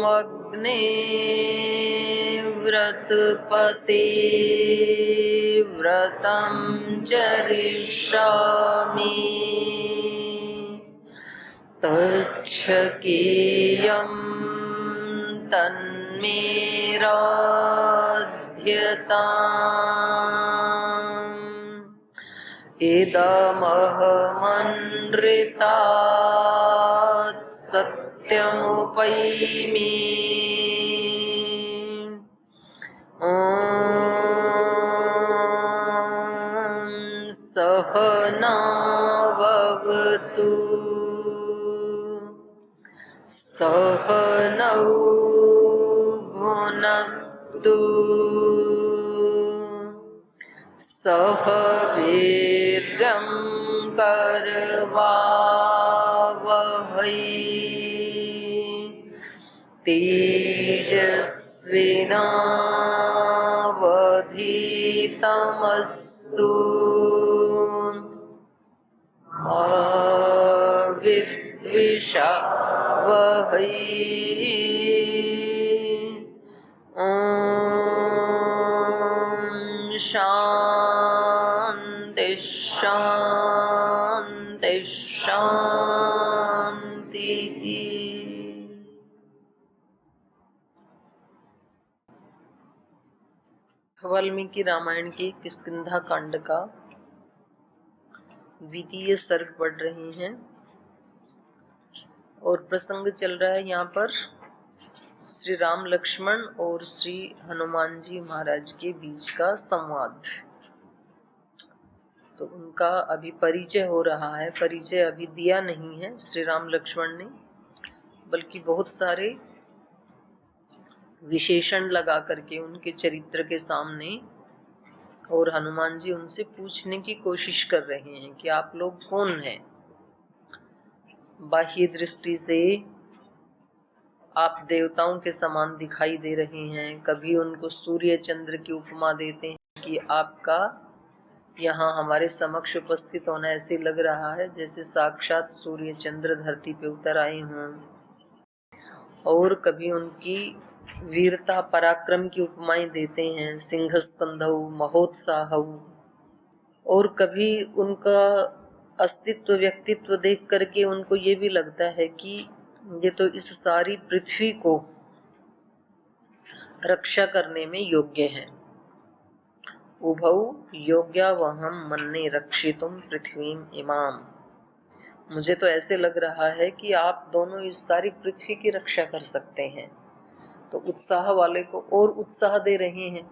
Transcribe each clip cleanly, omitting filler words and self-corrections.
अग्ने व्रतपते व्रतं चरिष्यामि तच्छकेयं तन्मे राध्यताम् इदमहमनृतात् सत्यमुपैमि ॐ सहनाववतु सहनौ भुनक्तु सह वीर्यं करवावहै तेजस्विनावधीतमस्तु मा विद्विषावहै शांति शांति शांति। वाल्मीकि रामायण के किष्किंधा कांड का द्वितीय सर्ग पढ़ रहे हैं और प्रसंग चल रहा है यहाँ पर श्री राम लक्ष्मण और श्री हनुमान जी महाराज के बीच का संवाद। तो उनका अभी परिचय हो रहा है। परिचय अभी दिया नहीं है श्री राम लक्ष्मण ने, बल्कि बहुत सारे विशेषण लगा करके उनके चरित्र के सामने, और हनुमान जी उनसे पूछने की कोशिश कर रहे हैं कि आप लोग कौन हैं। बाह्य दृष्टि से आप देवताओं के समान दिखाई दे रहे हैं। कभी उनको सूर्य चंद्र की उपमा देते हैं कि आपका यहाँ हमारे समक्ष उपस्थित होना ऐसे लग रहा है जैसे साक्षात सूर्य चंद्र धरती पे उतर आए हों। और कभी उनकी वीरता पराक्रम की उपमाएं देते हैं, सिंह स्कंधौ महोत्साहौ। और कभी उनका अस्तित्व व्यक्तित्व देख करके उनको ये भी लगता है कि ये तो इस सारी पृथ्वी को रक्षा करने में योग्य हैं। उभौ योग्यावहं मन्ये रक्षितुम पृथ्वीम इमाम। मुझे तो ऐसे लग रहा है कि आप दोनों इस सारी पृथ्वी की रक्षा कर सकते हैं। तो उत्साह वाले को और उत्साह दे रहे हैं।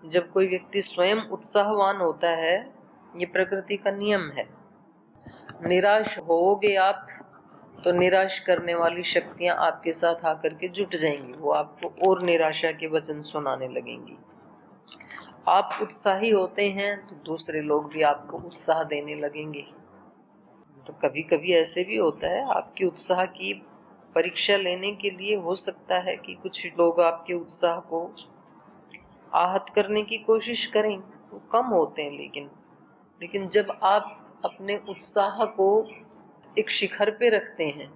जब कोई व्यक्ति स्वयं उत्साहवान होता है, ये प्रकृति का नियम है। निराश होगे आप तो निराश करने वाली शक्तियां आपके साथ आकर के जुट जाएंगी, वो आपको और निराशा के वचन सुनाने लगेंगी। आप उत्साही होते हैं तो दूसरे लोग भी आपको उत्साह देने लगेंगे। तो कभी कभी ऐसे भी होता है, आपकी उत्साह की परीक्षा लेने के लिए हो सकता है कि कुछ लोग आपके उत्साह को आहत करने की कोशिश करें। वो कम होते हैं, लेकिन जब आप अपने उत्साह को एक शिखर पे रखते हैं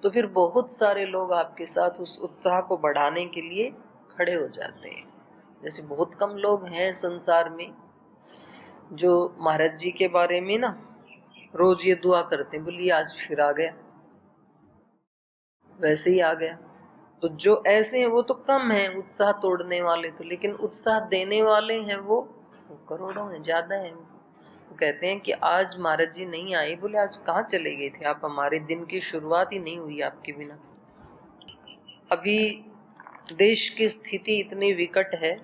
तो फिर बहुत सारे लोग आपके साथ उस उत्साह को बढ़ाने के लिए खड़े हो जाते हैं। जैसे बहुत कम लोग हैं संसार में जो महाराज जी के बारे में ना रोज ये दुआ करते हैं, बोलिए आज फिर आ गया, वैसे ही आ गया। तो जो ऐसे हैं वो तो कम हैं उत्साह तोड़ने वाले तो, लेकिन उत्साह देने वाले हैं वो करोड़ों हैं, ज्यादा हैं। वो कहते हैं कि आज महाराज जी नहीं आए, बोले आज कहाँ चले गए थे आप, हमारे दिन की शुरुआत ही नहीं हुई आपके बिना। अभी देश की स्थिति इतनी विकट है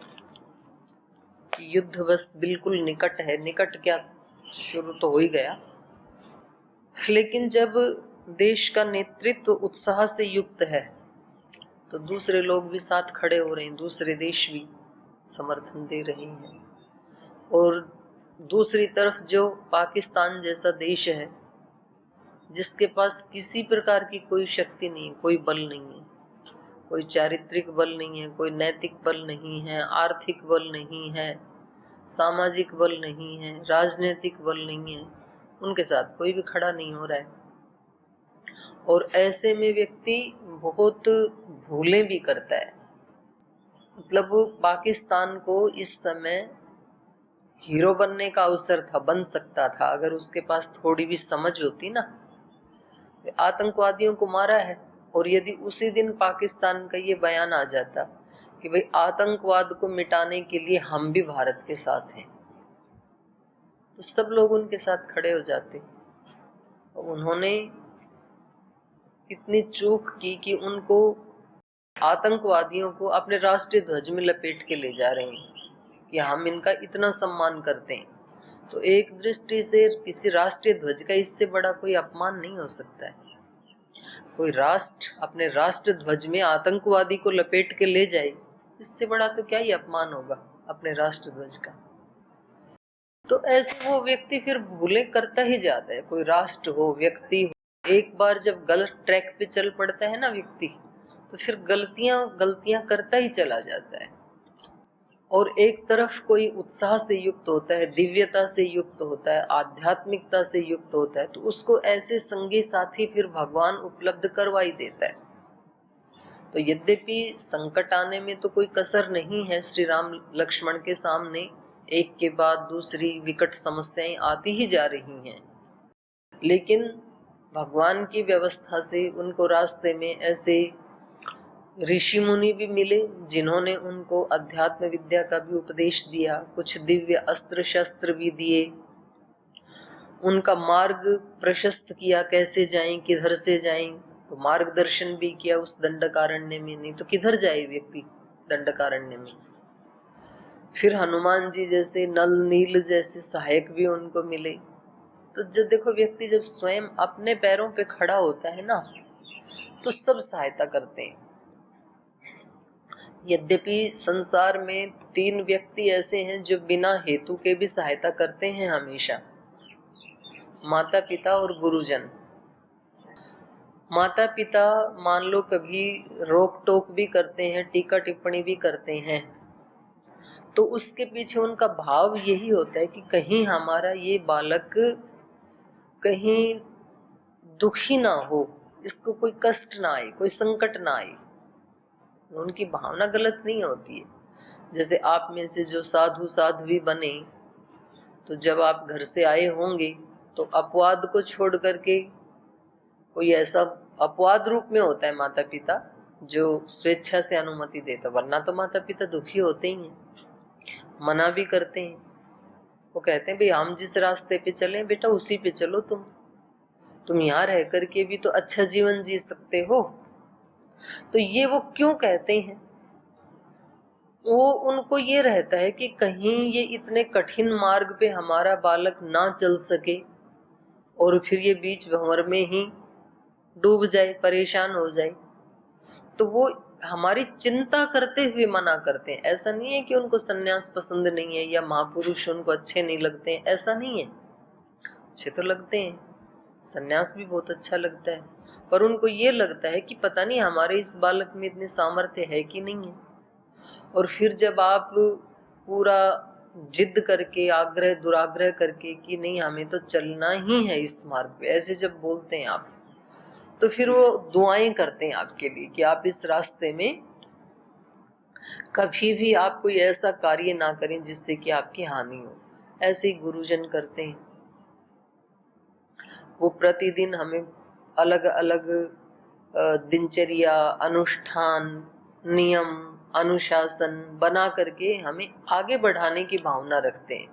कि युद्ध बस बिल्कुल निकट है। निकट क्या, शुरू तो हो ही गया। लेकिन जब देश का नेतृत्व उत्साह से युक्त है तो दूसरे लोग भी साथ खड़े हो रहे हैं, दूसरे देश भी समर्थन दे रहे हैं। और दूसरी तरफ जो पाकिस्तान जैसा देश है जिसके पास किसी प्रकार की कोई शक्ति नहीं, कोई बल नहीं है, कोई चारित्रिक बल नहीं है, कोई नैतिक बल नहीं है, आर्थिक बल नहीं है, सामाजिक बल नहीं है, राजनीतिक बल नहीं है, उनके साथ कोई भी खड़ा नहीं हो रहा है। और ऐसे में व्यक्ति बहुत भूलें भी करता है। मतलब पाकिस्तान को इस समय हीरो बनने का अवसर था, बन सकता था, अगर उसके पास थोड़ी भी समझ होती ना। आतंकवादियों को मारा है, और यदि उसी दिन पाकिस्तान का ये बयान आ जाता कि भाई आतंकवाद को मिटाने के लिए हम भी भारत के साथ हैं, तो सब लोग उनके साथ खड़े हो जाते। उन्होंने इतनी चूक की कि उनको, आतंकवादियों को अपने राष्ट्रीय ध्वज में लपेट के ले जा रहे हैं कि हम इनका इतना सम्मान करते हैं। तो एक दृष्टि से किसी राष्ट्रीय ध्वज का इससे बड़ा कोई अपमान नहीं हो सकता है। कोई राष्ट्र अपने राष्ट्र ध्वज में आतंकवादी को लपेट के ले जाए, इससे बड़ा तो क्या ही अपमान होगा अपने राष्ट्र ध्वज का। तो ऐसे वो व्यक्ति फिर भूलें करता ही जाता है, कोई राष्ट्र हो, व्यक्ति हो। एक बार जब गलत ट्रैक पे चल पड़ता है ना व्यक्ति, तो फिर गलतियां करता ही चला जाता है। और एक तरफ कोई उत्साह से युक्त होता है, दिव्यता से युक्त होता है, आध्यात्मिकता से युक्त होता है, तो उसको ऐसे संगी साथी फिर भगवान उपलब्ध करवा ही देता है। तो यद्यपि संकट आने में तो कोई कसर नहीं है, श्री राम लक्ष्मण के सामने एक के बाद दूसरी विकट समस्याएं आती ही जा रही हैं, लेकिन भगवान की व्यवस्था से उनको रास्ते में ऐसे ऋषि मुनि भी मिले जिन्होंने उनको अध्यात्म विद्या का भी उपदेश दिया, कुछ दिव्य अस्त्र शस्त्र भी दिए, उनका मार्ग प्रशस्त किया, कैसे जाएं, किधर से जाएं, तो मार्गदर्शन भी किया उस दंडकारण्य में। नहीं तो किधर जाए व्यक्ति दंडकारण्य में। फिर हनुमान जी जैसे, नल नील जैसे सहायक भी उनको मिले। तो जब देखो व्यक्ति जब स्वयं अपने पैरों पे खड़ा होता है ना, तो सब सहायता करते हैं। यद्यपि संसार में 3 व्यक्ति ऐसे हैं जो बिना हेतु के भी सहायता करते हैं हमेशा, माता पिता और गुरुजन। माता पिता मान लो कभी रोक टोक भी करते हैं, टीका टिप्पणी भी करते हैं, तो उसके पीछे उनका भाव यही होता है कि कहीं हमारा ये बालक कहीं दुखी ना हो, इसको कोई कष्ट ना आए, कोई संकट ना आए। उनकी भावना गलत नहीं होती है। जैसे आप में से जो साधु साध्वी बने, तो जब आप घर से आए होंगे तो अपवाद को छोड़ करके कोई ऐसा अपवाद रूप में होता है माता पिता जो स्वेच्छा से अनुमति देता, वरना तो माता पिता दुखी होते ही हैं, मना भी करते हैं। वो कहते हैं भाई हम जिस रास्ते पे चले बेटा उसी पे चलो, तुम यहाँ रह करके भी तो अच्छा जीवन जी सकते हो। तो ये वो क्यों कहते हैं? वो उनको ये रहता है कि कहीं ये इतने कठिन मार्ग पे हमारा बालक ना चल सके और फिर ये बीच भंवर में ही डूब जाए, परेशान हो जाए। तो वो हमारी चिंता करते हुए मना करते हैं। ऐसा नहीं है कि उनको सन्यास पसंद नहीं है या महापुरुष उनको अच्छे नहीं लगते हैं, ऐसा नहीं है, अच्छे तो लगते हैं, सन्यास भी बहुत अच्छा लगता है, पर उनको ये लगता है कि पता नहीं हमारे इस बालक में इतने सामर्थ्य है कि नहीं है। और फिर जब आप पूरा जिद करके, आग्रह दुराग्रह करके कि नहीं हमें तो चलना ही है इस मार्ग पे, ऐसे जब बोलते हैं आप, तो फिर वो दुआएं करते हैं आपके लिए कि आप इस रास्ते में कभी भी आप कोई ऐसा कार्य ना करें जिससे कि आपकी हानि हो। ऐसे ही गुरुजन करते हैं। वो प्रतिदिन हमें अलग अलग दिनचर्या, अनुष्ठान, नियम, अनुशासन बना करके हमें आगे बढ़ाने की भावना रखते हैं।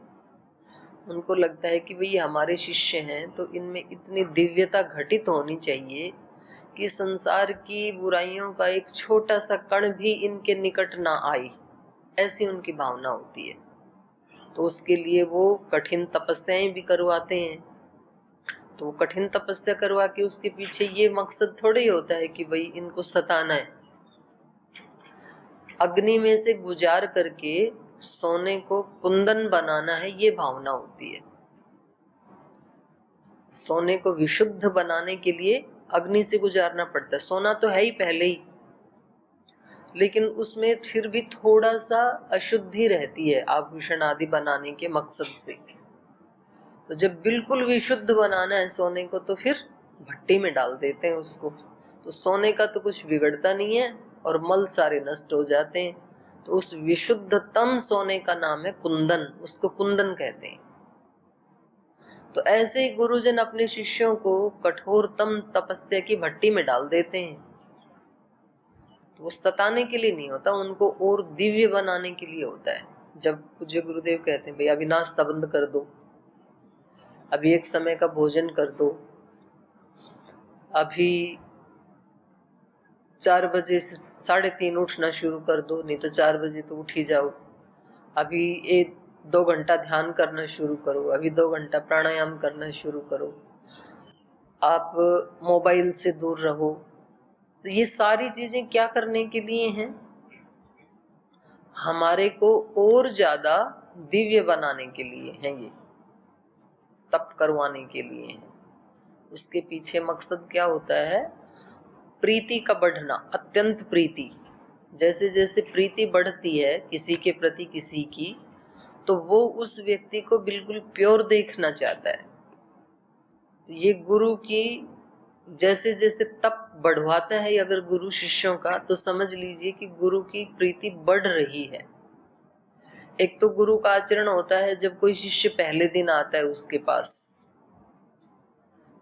उनको लगता है कि भाई हमारे शिष्य हैं तो इनमें इतनी दिव्यता घटित होनी चाहिए कि संसार की बुराइयों का एक छोटा सा कण भी इनके निकट ना आए, ऐसी उनकी भावना होती है। तो उसके लिए वो कठिन तपस्याएं भी करवाते हैं। तो वो कठिन तपस्या करवा के उसके पीछे ये मकसद थोड़ा ही होता है कि भाई इनको सताना है। अग्नि में से गुजार करके सोने को कुंदन बनाना है, ये भावना होती है। सोने को विशुद्ध बनाने के लिए अग्नि से गुजारना पड़ता है। सोना तो है ही पहले ही, लेकिन उसमें फिर भी थोड़ा सा अशुद्धि रहती है आभूषण आदि बनाने के मकसद से। तो जब बिल्कुल विशुद्ध बनाना है सोने को, तो फिर भट्टी में डाल देते हैं उसको, तो सोने का तो कुछ बिगड़ता नहीं है और मल सारे नष्ट हो जाते हैं। तो उस विशुद्धतम सोने का नाम है कुंदन, उसको कुंदन कहते हैं। तो ऐसे ही गुरुजन अपने शिष्यों को कठोरतम तपस्या की भट्टी में डाल देते हैं। तो वो सताने के लिए नहीं होता, उनको और दिव्य बनाने के लिए होता है। जब पूज्य गुरुदेव कहते हैं भाई अभी नाश्ता बंद कर दो, अभी एक समय का भोजन कर दो, अभी 4 बजे से 3:30 उठना शुरू कर दो, नहीं तो 4 बजे तो उठ ही जाओ, अभी 1-2 घंटा ध्यान करना शुरू करो, अभी 2 घंटा प्राणायाम करना शुरू करो, आप मोबाइल से दूर रहो। तो ये सारी चीजें क्या करने के लिए हैं? हमारे को और ज्यादा दिव्य बनाने के लिए हैं, ये तप करवाने के लिए हैं। उसके पीछे मकसद क्या होता है? प्रीति का बढ़ना, अत्यंत प्रीति। जैसे जैसे प्रीति बढ़ती है किसी के प्रति किसी की, तो वो उस व्यक्ति को बिल्कुल प्योर देखना चाहता है। तो ये गुरु की जैसे जैसे तप बढ़वाता है अगर गुरु शिष्यों का, तो समझ लीजिए कि गुरु की प्रीति बढ़ रही है। एक तो गुरु का आचरण होता है जब कोई शिष्य पहले दिन आता है उसके पास,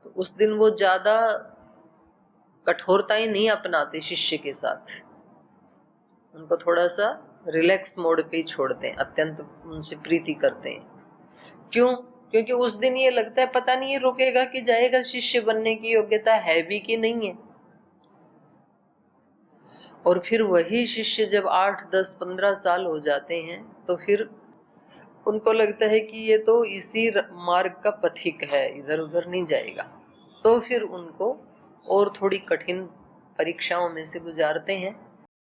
तो उस दिन वो ज्यादा कठोरताएं नहीं अपनाते शिष्य के साथ, उनको थोड़ा सा रिलैक्स मोड पे ही छोड़ते हैं, अत्यंत उनसे प्रीति करते हैं। क्यों? क्योंकि उस दिन ये लगता है पता नहीं ये रुकेगा कि जाएगा, शिष्य बनने की योग्यता है भी कि नहीं है। और फिर वही शिष्य जब 8, 10, 15 साल हो जाते हैं तो फिर उनको लगता है कि ये तो इसी मार्ग का पथिक है, इधर उधर नहीं जाएगा। तो फिर उनको और थोड़ी कठिन परीक्षाओं में से गुजारते हैं,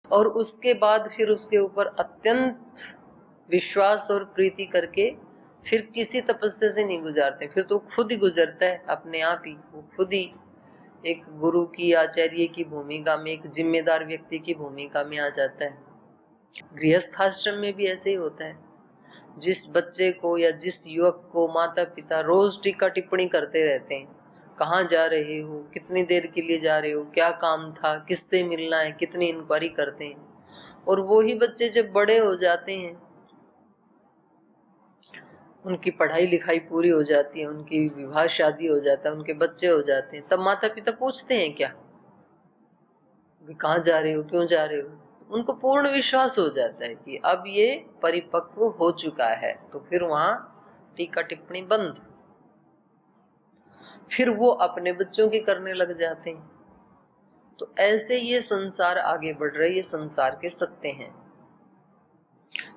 और उसके बाद फिर उसके ऊपर अत्यंत विश्वास और प्रीति करके फिर किसी तपस्या से नहीं गुजारते, फिर तो खुद ही गुजरता है अपने आप ही। वो खुद ही एक गुरु की, आचार्य की भूमिका में, एक जिम्मेदार व्यक्ति की भूमिका में आ जाता है। गृहस्थाश्रम में भी ऐसे ही होता है। जिस बच्चे को या जिस युवक को माता पिता रोज टीका टिप्पणी करते रहते हैं, कहाँ जा रहे हो, कितनी देर के लिए जा रहे हो, क्या काम था, किससे मिलना है, कितनी इंक्वायरी करते हैं, और वो ही बच्चे जब बड़े हो जाते हैं, उनकी पढ़ाई लिखाई पूरी हो जाती है, उनकी विवाह शादी हो जाता है, उनके बच्चे हो जाते हैं, तब माता पिता पूछते हैं क्या, कहाँ जा रहे हो, क्यों जा रहे हो? उनको पूर्ण विश्वास हो जाता है कि अब ये परिपक्व हो चुका है, तो फिर वहां टीका टिप्पणी बंद। फिर वो अपने बच्चों की करने लग जाते हैं। तो ऐसे ये संसार आगे बढ़ रहा है, ये संसार के सत्य हैं।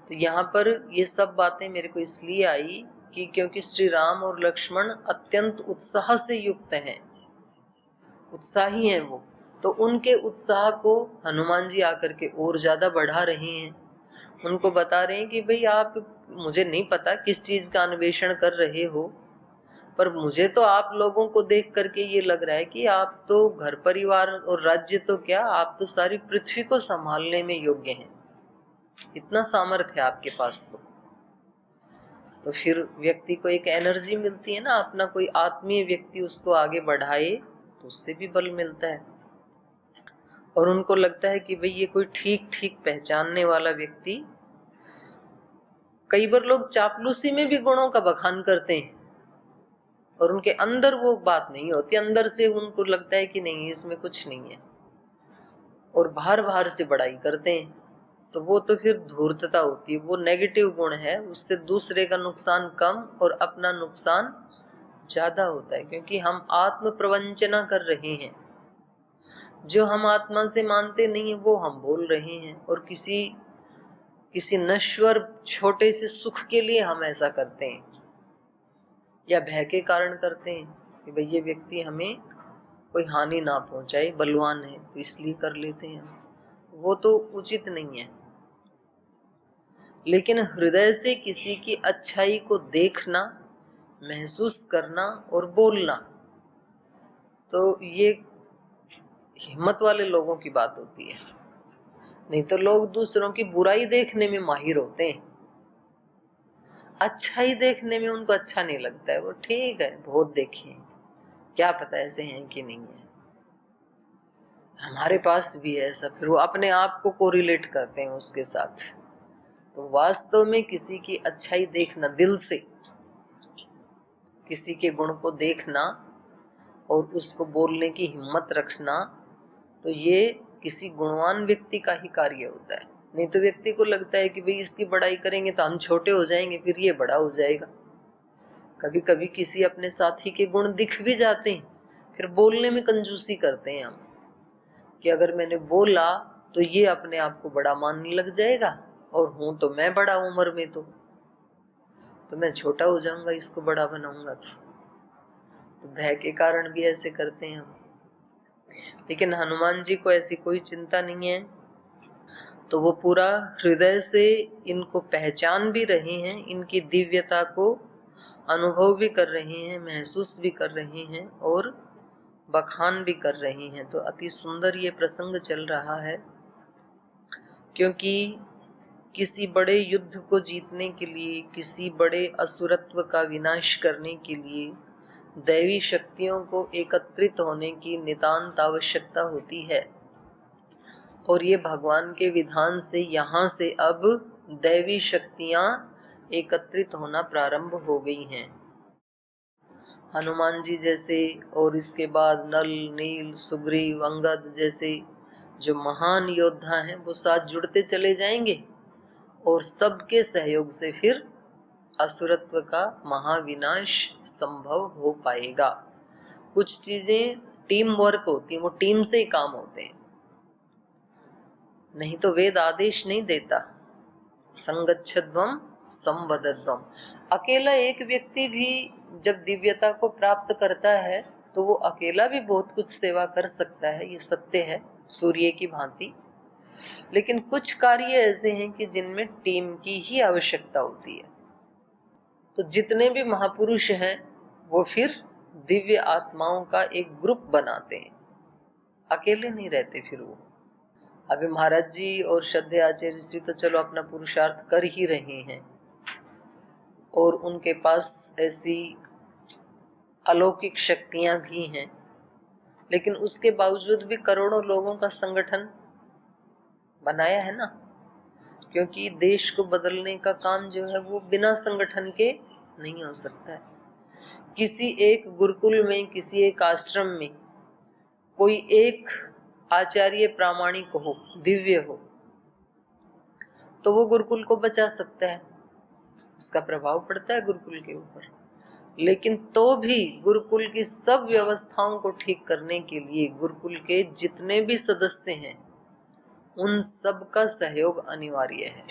तो यहाँ पर ये सब बातें मेरे को इसलिए आई कि क्योंकि श्री राम और लक्ष्मण अत्यंत उत्साह से युक्त हैं, उत्साही हैं वो, तो उनके उत्साह को हनुमान जी आकर के और ज्यादा बढ़ा रहे हैं। उनको बता रहे हैं कि भाई आप, मुझे नहीं पता किस चीज का अन्वेषण कर रहे हो, पर मुझे तो आप लोगों को देख करके ये लग रहा है कि आप तो घर परिवार और राज्य तो क्या, आप तो सारी पृथ्वी को संभालने में योग्य हैं, इतना सामर्थ्य है आपके पास। तो फिर व्यक्ति को एक एनर्जी मिलती है ना, अपना कोई आत्मीय व्यक्ति उसको आगे बढ़ाए तो उससे भी बल मिलता है। और उनको लगता है कि भाई ये कोई ठीक ठीक पहचानने वाला व्यक्ति। कई बार लोग चापलूसी में भी गुणों का बखान करते हैं और उनके अंदर वो बात नहीं होती, अंदर से उनको लगता है कि नहीं इसमें कुछ नहीं है, और बाहर बाहर से बड़ाई करते हैं। तो वो तो फिर धूर्तता होती है, वो नेगेटिव गुण है, उससे दूसरे का नुकसान कम और अपना नुकसान ज्यादा होता है, क्योंकि हम आत्म प्रवंचना कर रहे हैं। जो हम आत्मा से मानते नहीं है वो हम बोल रहे हैं, और किसी नश्वर छोटे से सुख के लिए हम ऐसा करते हैं, या भय के कारण करते हैं कि भाई ये व्यक्ति हमें कोई हानि ना पहुंचाए, बलवान है, तो इसलिए कर लेते हैं। वो तो उचित नहीं है। लेकिन हृदय से किसी की अच्छाई को देखना, महसूस करना और बोलना, तो ये हिम्मत वाले लोगों की बात होती है। नहीं तो लोग दूसरों की बुराई देखने में माहिर होते हैं, अच्छाई देखने में उनको अच्छा नहीं लगता है। वो ठीक है, बहुत देखे, क्या पता ऐसे हैं कि नहीं है, हमारे पास भी है ऐसा। फिर वो अपने आप को कोरिलेट करते हैं उसके साथ। तो वास्तव में किसी की अच्छाई देखना, दिल से किसी के गुण को देखना और उसको बोलने की हिम्मत रखना, तो ये किसी गुणवान व्यक्ति का ही कार्य होता है। नहीं तो व्यक्ति को लगता है कि भाई इसकी बड़ाई करेंगे तो हम छोटे हो जाएंगे, फिर ये बड़ा हो जाएगा। कभी कभी किसी अपने साथी के गुण दिख भी जाते हैं, फिर बोलने में कंजूसी करते हैं हम कि अगर मैंने बोला तो ये अपने आप को बड़ा मानने लग जाएगा, और हूं तो मैं बड़ा उम्र में, तो मैं छोटा हो जाऊंगा इसको बड़ा बनाऊंगा। तो भय के कारण भी ऐसे करते हैं हम। लेकिन हनुमान जी को ऐसी कोई चिंता नहीं है, तो वो पूरा हृदय से इनको पहचान भी रहे हैं, इनकी दिव्यता को अनुभव भी कर रहे हैं, महसूस भी कर रहे हैं और बखान भी कर रहे हैं। तो अति सुंदर ये प्रसंग चल रहा है, क्योंकि किसी बड़े युद्ध को जीतने के लिए, किसी बड़े असुरत्व का विनाश करने के लिए दैवी शक्तियों को एकत्रित होने की नितांत आवश्यकता होती है। और ये भगवान के विधान से यहाँ से अब दैवी शक्तियां एकत्रित होना प्रारंभ हो गई हैं। हनुमान जी जैसे, और इसके बाद नल, नील, सुग्रीव, अंगद जैसे जो महान योद्धा हैं वो साथ जुड़ते चले जाएंगे, और सबके सहयोग से फिर असुरत्व का महाविनाश संभव हो पाएगा। कुछ चीजें टीम वर्क होती हैं, वो टीम से ही काम होते हैं, नहीं तो वेद आदेश नहीं देता संगच्छध्वम संवदध्वम। अकेला एक व्यक्ति भी जब दिव्यता को प्राप्त करता है तो वो अकेला भी बहुत कुछ सेवा कर सकता है, ये सत्य है, सूर्य की भांति। लेकिन कुछ कार्य ऐसे हैं कि जिनमें टीम की ही आवश्यकता होती है। तो जितने भी महापुरुष हैं वो फिर दिव्य आत्माओं का एक ग्रुप बनाते हैं, अकेले नहीं रहते फिर वो। अभी महाराज जी और श्रद्धेय आचार्य श्री तो चलो अपना पुरुषार्थ कर ही रहे हैं, और उनके पास ऐसी अलौकिक शक्तियां भी हैं, लेकिन उसके बावजूद भी करोड़ों लोगों का संगठन बनाया है ना। क्योंकि देश को बदलने का काम जो है वो बिना संगठन के नहीं हो सकता है। किसी एक गुरुकुल में, किसी एक आश्रम में कोई एक आचार्य प्रामाणिक हो, दिव्य हो, तो वो गुरुकुल को बचा सकता है, उसका प्रभाव पड़ता है गुरुकुल के ऊपर। लेकिन तो भी गुरुकुल की सब व्यवस्थाओं को ठीक करने के लिए गुरुकुल के जितने भी सदस्य हैं उन सब का सहयोग अनिवार्य है।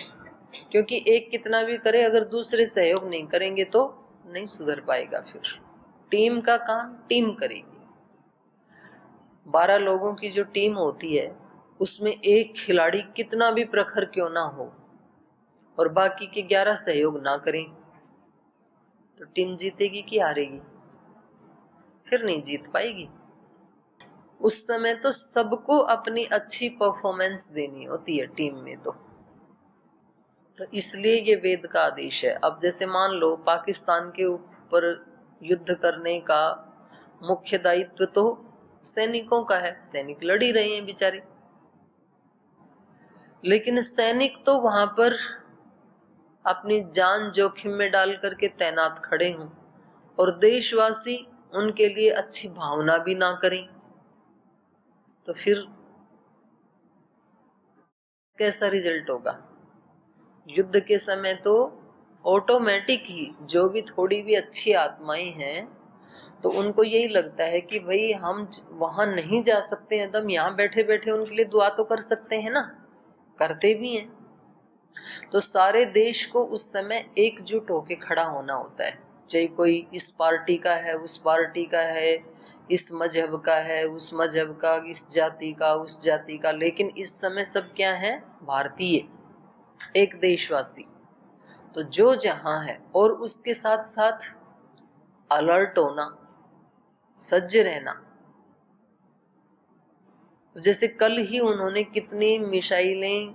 क्योंकि एक कितना भी करे, अगर दूसरे सहयोग नहीं करेंगे तो नहीं सुधर पाएगा। फिर टीम का काम टीम करेगी। 12 लोगों की जो टीम होती है उसमें एक खिलाड़ी कितना भी प्रखर क्यों ना हो और बाकी के 11 सहयोग ना करें, तो टीम जीतेगी कि हारेगी? फिर नहीं जीत पाएगी। उस समय तो सबको अपनी अच्छी परफॉर्मेंस देनी होती है टीम में। तो इसलिए ये वेद का आदेश है। अब जैसे मान लो पाकिस्तान के ऊपर युद्ध करने का मुख्य दायित्व तो सैनिकों का है, सैनिक लड़ ही रहे हैं बेचारे, लेकिन सैनिक तो वहां पर अपनी जान जोखिम में डाल करके तैनात खड़े हों और देशवासी उनके लिए अच्छी भावना भी ना करें, तो फिर कैसा रिजल्ट होगा? युद्ध के समय तो ऑटोमेटिक ही जो भी थोड़ी भी अच्छी आत्माएं हैं तो उनको यही लगता है कि भाई हम वहां नहीं जा सकते हैं तो हम यहाँ बैठे बैठे उनके लिए दुआ तो कर सकते हैं ना, करते भी हैं। तो सारे देश को उस समय एकजुट होके खड़ा होना होता है, चाहे कोई इस पार्टी का है, उस पार्टी का है, इस मजहब का है, उस मजहब का, इस जाति का, उस जाति का, लेकिन इस समय सब क्या है? भारतीय, एक देशवासी। तो जो जहां है, और उसके साथ साथ अलर्ट होना, सज्ज रहना। जैसे कल ही उन्होंने कितनी मिसाइलें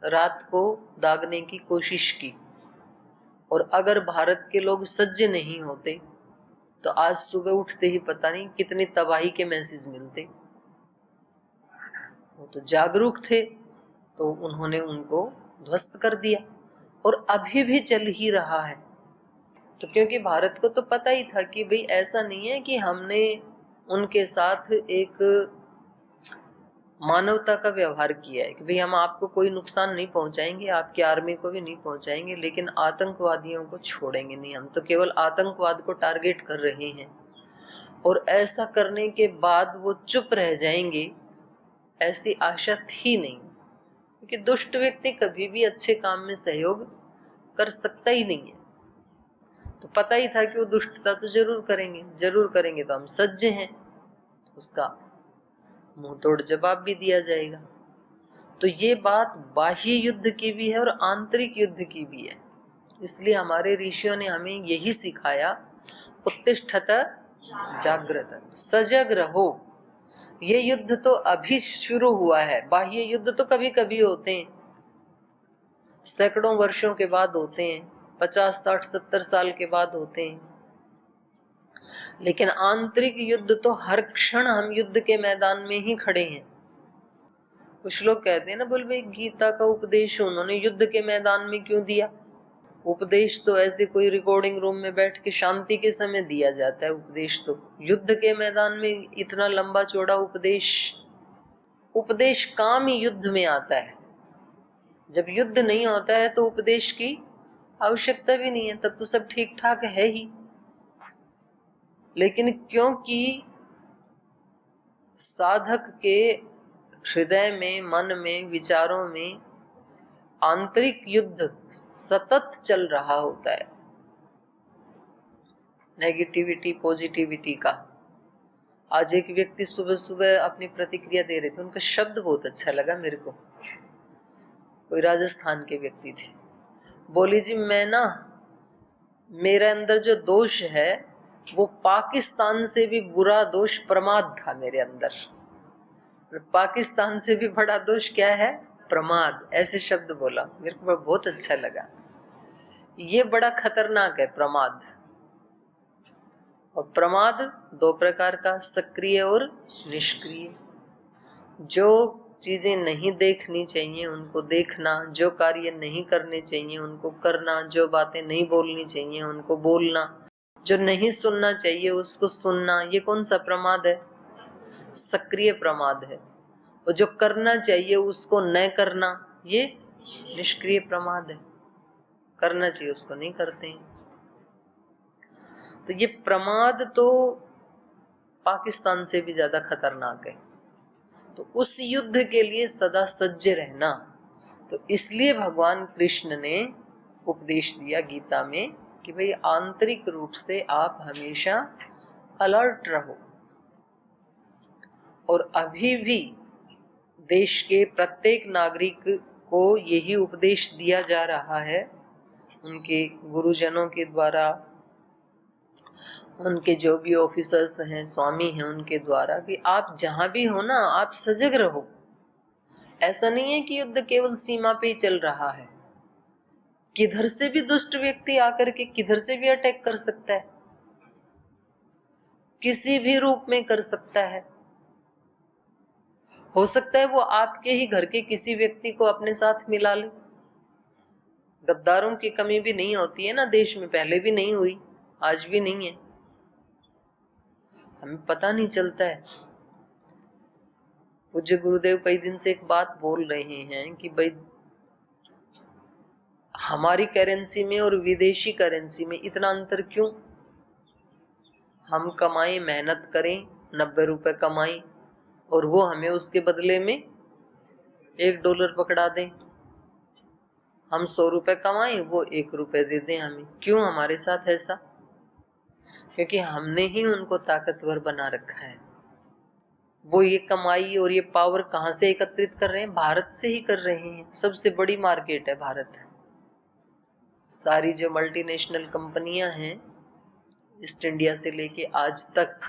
रात को दागने की कोशिश की, और अगर भारत के लोग सज्ज नहीं होते तो आज सुबह उठते ही पता नहीं कितनी तबाही के मैसेज मिलते। वो तो जागरूक थे, तो उन्होंने उनको ध्वस्त कर दिया और अभी भी चल ही रहा है। तो क्योंकि भारत को तो पता ही था कि भाई ऐसा नहीं है कि हमने उनके साथ एक मानवता का व्यवहार किया है कि भाई हम आपको कोई नुकसान नहीं पहुंचाएंगे, आपकी आर्मी को भी नहीं पहुंचाएंगे, लेकिन आतंकवादियों को छोड़ेंगे नहीं, हम तो केवल आतंकवाद को टारगेट कर रहे हैं। और ऐसा करने के बाद वो चुप रह जाएंगे, ऐसी आशा थी नहीं, क्योंकि दुष्ट व्यक्ति कभी भी अच्छे काम में सहयोग कर सकता ही नहीं है। तो पता ही था कि वो दुष्टता तो जरूर करेंगे, तो हम सज्ज हैं, उसका मुंह तोड़ जवाब भी दिया जाएगा। तो ये बात बाह्य युद्ध की भी है और आंतरिक युद्ध की भी है। इसलिए हमारे ऋषियों ने हमें यही सिखाया, उत्तिष्ठत जागृत, सजग रहो। ये युद्ध तो अभी शुरू हुआ है, बाह्य युद्ध तो कभी कभी होते हैं, सैकड़ों वर्षों के बाद होते हैं, 50, 60, 70 साल के बाद होते हैं। लेकिन आंतरिक युद्ध तो हर क्षण हम युद्ध के मैदान में ही खड़े हैं। कुछ लोग कहते हैं ना, बोल भाई गीता का उपदेश उन्होंने युद्ध के मैदान में क्यों दिया? उपदेश तो ऐसे कोई रिकॉर्डिंग रूम में बैठ के शांति के समय दिया जाता है, उपदेश तो युद्ध के मैदान में इतना लंबा चौड़ा उपदेश काम ही युद्ध में आता है। जब युद्ध नहीं होता है तो उपदेश की आवश्यकता भी नहीं है, तब तो सब ठीक ठाक है ही। लेकिन क्योंकि साधक के हृदय में, मन में, विचारों में आंतरिक युद्ध सतत चल रहा होता है, नेगेटिविटी पॉजिटिविटी का। आज एक व्यक्ति सुबह सुबह अपनी प्रतिक्रिया दे रहे थे, उनका शब्द बहुत अच्छा लगा मेरे को। कोई राजस्थान के व्यक्ति थे, बोली जी मैं ना, मेरे अंदर जो दोष है वो पाकिस्तान से भी बुरा दोष प्रमाद था मेरे अंदर। पाकिस्तान से भी बड़ा दोष क्या है? प्रमाद। ऐसे शब्द बोला, मेरे को बहुत अच्छा लगा। ये बड़ा खतरनाक है प्रमाद। और प्रमाद दो प्रकार का, सक्रिय और निष्क्रिय। जो चीजें नहीं देखनी चाहिए उनको देखना, जो कार्य नहीं करने चाहिए उनको करना, जो बातें नहीं बोलनी चाहिए उनको बोलना, जो नहीं सुनना चाहिए उसको सुनना। ये कौन सा प्रमाद है? सक्रिय प्रमाद है। और जो करना चाहिए उसको न करना, ये निष्क्रिय प्रमाद है। करना चाहिए उसको नहीं करते हैं। तो ये प्रमाद तो पाकिस्तान से भी ज्यादा खतरनाक है। तो उस युद्ध के लिए सदा सज्ज रहना। तो इसलिए भगवान कृष्ण ने उपदेश दिया गीता में कि भाई आंतरिक रूप से आप हमेशा अलर्ट रहो। और अभी भी देश के प्रत्येक नागरिक को यही उपदेश दिया जा रहा है उनके गुरुजनों के द्वारा, उनके जो भी ऑफिसर्स हैं, स्वामी हैं, उनके द्वारा भी। आप जहां भी हो ना, आप सजग रहो। ऐसा नहीं है कि युद्ध केवल सीमा पे ही चल रहा है, किधर से भी दुष्ट व्यक्ति आकर के किधर से भी अटैक कर सकता है, किसी भी रूप में कर सकता है। हो सकता है वो आपके ही घर के किसी व्यक्ति को अपने साथ मिला ले। गद्दारों की कमी भी नहीं होती है ना देश में, पहले भी नहीं हुई, आज भी नहीं है, हमें पता नहीं चलता है। पूज्य गुरुदेव कई दिन से एक बात बोल रहे हैं कि भाई हमारी करेंसी में और विदेशी करेंसी में इतना अंतर क्यों? हम कमाएं, मेहनत करें, 90 रुपए कमाएं और वो हमें उसके बदले में $1 पकड़ा दें। हम 100 रुपए कमाएं, वो 1 रुपए दे दें हमें। क्यों हमारे साथ ऐसा? क्योंकि हमने ही उनको ताकतवर बना रखा है। वो ये कमाई और ये पावर कहाँ से एकत्रित कर रहे हैं? भारत से ही कर रहे हैं। सबसे बड़ी मार्केट है भारत। सारी जो मल्टीनेशनल कंपनियां हैं, ईस्ट इंडिया से लेके आज तक,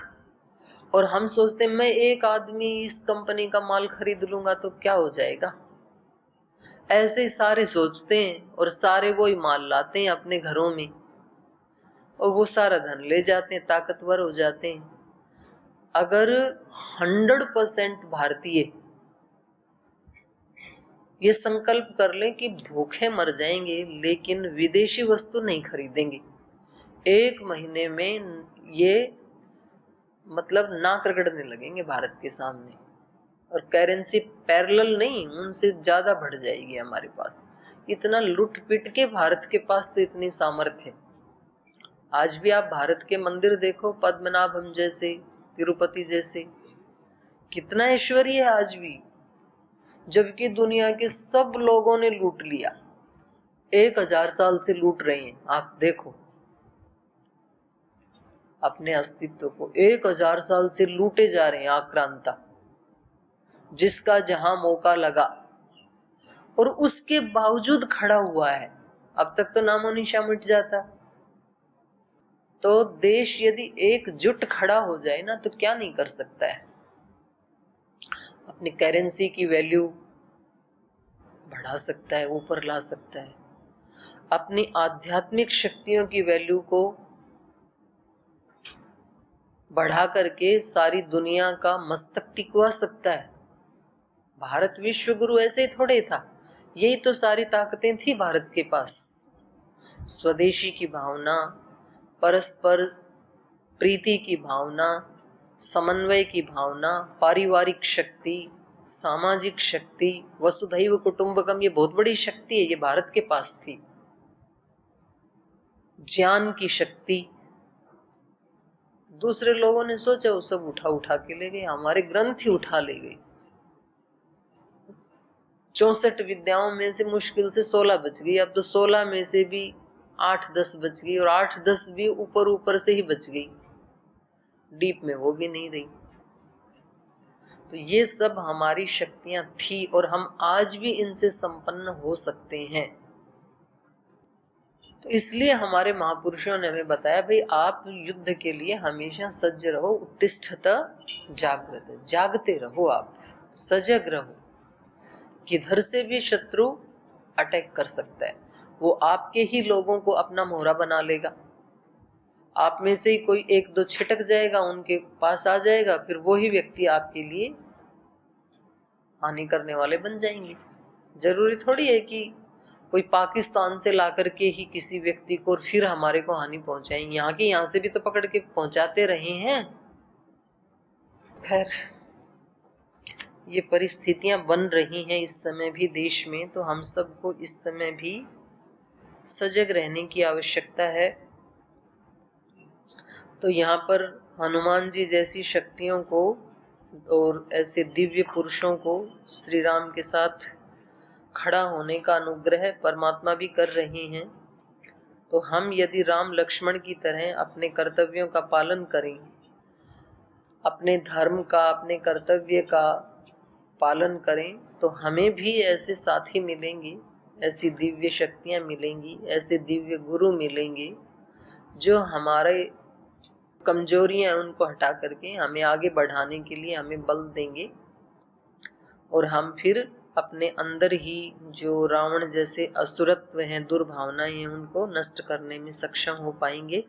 और हम सोचते हैं मैं एक आदमी इस कंपनी का माल खरीद लूंगा तो क्या हो जाएगा। ऐसे ही सारे सोचते हैं और सारे वो ही माल लाते हैं अपने घरों में। और वो सारा धन ले जाते हैं, ताकतवर हो जाते हैं। अगर 100% भारतीय ये संकल्प कर लें कि भूखे मर जाएंगे लेकिन विदेशी वस्तु नहीं खरीदेंगे, 1 महीने में ये मतलब नाक रगड़ने लगेंगे भारत के सामने, और करेंसी पैरेलल नहीं उनसे ज्यादा बढ़ जाएगी हमारे पास। इतना लूट पिट के भारत के पास तो इतनी सामर्थ्य। आज भी आप भारत के मंदिर देखो, पद्मनाभम जैसे, तिरुपति जैसे, कितना ऐश्वर्य है आज भी, जबकि दुनिया के सब लोगों ने लूट लिया। 1000 साल से लूट रहे हैं। आप देखो अपने अस्तित्व को, 1000 साल से लूटे जा रहे हैं आक्रांता, जिसका जहां मौका लगा, और उसके बावजूद खड़ा हुआ है। अब तक तो नामो निशा मिट जाता। तो देश यदि एकजुट खड़ा हो जाए ना तो क्या नहीं कर सकता है। अपनी करेंसी की वैल्यू बढ़ा सकता है, ऊपर ला सकता है, अपनी आध्यात्मिक शक्तियों की वैल्यू को बढ़ा करके सारी दुनिया का मस्तक टिकवा सकता है। भारत विश्व गुरु ऐसे ही थोड़े था, यही तो सारी ताकतें थी भारत के पास। स्वदेशी की भावना, परस्पर प्रीति की भावना, समन्वय की भावना, पारिवारिक शक्ति, सामाजिक शक्ति, वसुधैव कुटुंबकम, ये बहुत बड़ी शक्ति है, ये भारत के पास थी। ज्ञान की शक्ति, दूसरे लोगों ने सोचा वो सब उठा उठा के ले गए, हमारे ग्रंथ ही उठा ले गए। 64 विद्याओं में से मुश्किल से 16 बच गई। अब तो 16 में से भी 8-10 बच गई, और 8-10 भी ऊपर ऊपर से ही बच गई, डीप में वो भी नहीं रही। तो ये सब हमारी शक्तियां थी, और हम आज भी इनसे संपन्न हो सकते हैं। तो इसलिए हमारे महापुरुषों ने हमें बताया, भाई आप युद्ध के लिए हमेशा सज्ज रहो, उत्तिष्ठत जागृत, जागते रहो, आप सजग रहो। किधर से भी शत्रु अटैक कर सकता है, वो आपके ही लोगों को अपना मोहरा बना लेगा। आप में से ही कोई 1-2 छिटक जाएगा, उनके पास आ जाएगा, फिर वो ही व्यक्ति आपके लिए हानि करने वाले बन जाएंगे। जरूरी थोड़ी है कि कोई पाकिस्तान से ला करके ही किसी व्यक्ति को और फिर हमारे को हानि पहुंचाएंगे। यहाँ के यहाँ से भी तो पकड़ के पहुंचाते रहे हैं। खैर, ये परिस्थितियां बन रही हैं इस समय भी देश में, तो हम सबको इस समय भी सजग रहने की आवश्यकता है। तो यहाँ पर हनुमान जी जैसी शक्तियों को और ऐसे दिव्य पुरुषों को श्री राम के साथ खड़ा होने का अनुग्रह परमात्मा भी कर रहे हैं। तो हम यदि राम लक्ष्मण की तरह अपने कर्तव्यों का पालन करें, अपने धर्म का, अपने कर्तव्य का पालन करें, तो हमें भी ऐसे साथी मिलेंगे, ऐसी दिव्य शक्तियां मिलेंगी, ऐसे दिव्य गुरु मिलेंगे जो हमारे कमजोरियां उनको हटा करके हमें आगे बढ़ाने के लिए हमें बल देंगे, और हम फिर अपने अंदर ही जो रावण जैसे असुरत्व हैं, दुर्भावनाएं हैं, उनको नष्ट करने में सक्षम हो पाएंगे।